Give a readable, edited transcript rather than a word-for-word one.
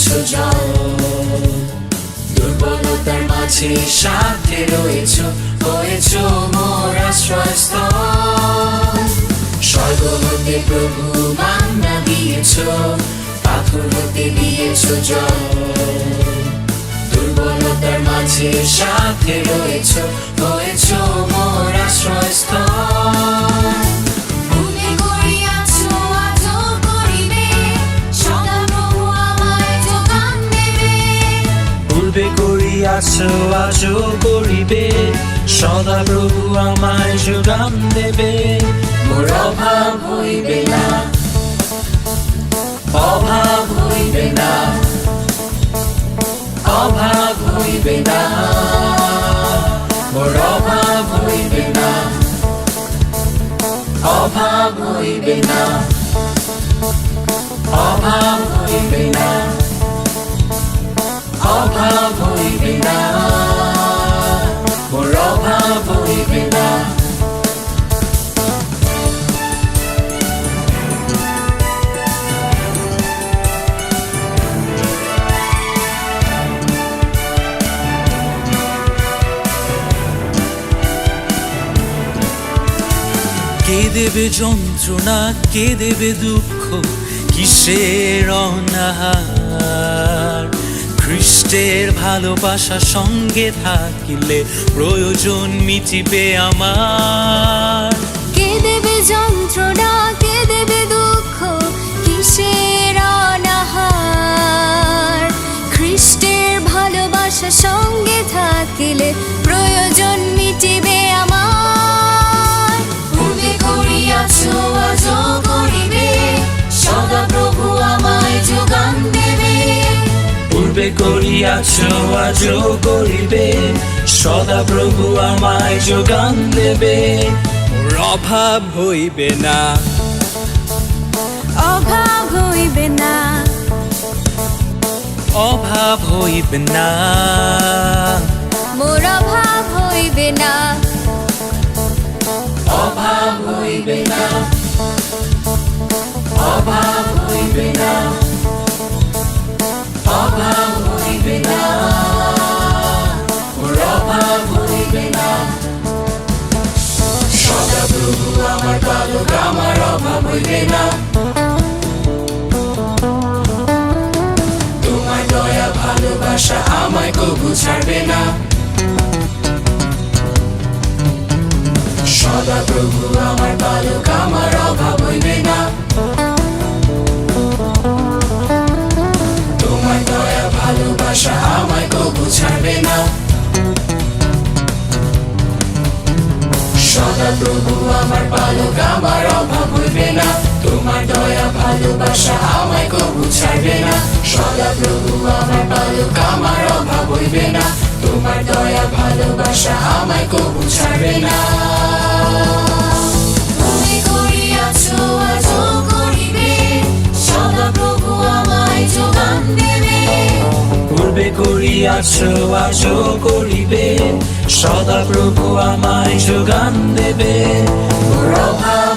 দিয়েছো জল, দুর্বলতার মাঝে সাথে রয়েছো, হয়েছো মোর আশ্রয়স্থল। স্বর্গ হতে প্রভু মান্না দিয়েছো, পাথর হতে দিয়েছো জল, দুর্বলতার মাঝে সাথে রয়েছো, হয়েছো মোর আশ্রয়স্থল। ভুলে করিয়াছো আজও করিবে, সদা প্রভু আমায় যোগান দেবে। পূর্বে করিয়াছো আজও করিবে, সদা প্রভু আমায় যোগান দেবে। মোর অভাব হইবে না, অভাব হইবে না, অভাব হইবে না, মোর অভাব হইবে না, অভাব হইবে না, অভাব হইবে না, অভাব হইবে না, মোর অভাব হইবে না। কে দেবে যন্ত্রণা, কে দেবে দুঃখ, কিসের অনাহার? খ্রিস্টের ভালোবাসা সঙ্গে থাকিলে প্রয়োজন মিটিবে আমার। কে দেবে যন্ত্রণা, কে দেবে দুঃখ, কিসের অনাহার? খ্রিস্টের ভালোবাসা সঙ্গে থাকিলে প্রয়োজন মিটিবে আমার। পূর্বে করিয়াছো আজও করিবে, সদা প্রভু আমায় যোগান দেবে। পূর্বে করিয়াছো আজও করিবে, সদা প্রভু আমায় যোগান দেবে। মোর অভাব হইবে না, অভাব হইবে না, অভাব হইবে না, মোর অভাব হইবে না, অভাব হইবে না, অভাব হইবে না, অভাব হইবে না, মোর অভাব হইবে না। সদা প্রভু আমার পালক, আমার অভাব হইবে না। তোমার দয়া ভালোবাসা আমায় কবু ছাড়বে না। সদা প্রভু আমার পালক, আমার অভাব হইবে না। তোমার দয়া ভালোবাসা আমায় কবু ছাড়বে না। সদা প্রভু আমার পালক, আমার অভাব হইবে না। তোমার দয়া ভালোবাসা আমায় কবু ছাড়বে না। সদা প্রভু আমার পালক, আমার অভাব হইবে না। তোমার দয়া ভালোবাসা আমায় কবু ছাড়বে না। পূর্বে করিয়াছো আজও করিবে, সদা প্রভু আমায় যোগান দেবে। পূর্বে করিয়াছো আজও করিবে, সদা প্রভু আমায় যোগান দেবে। মোর অভাব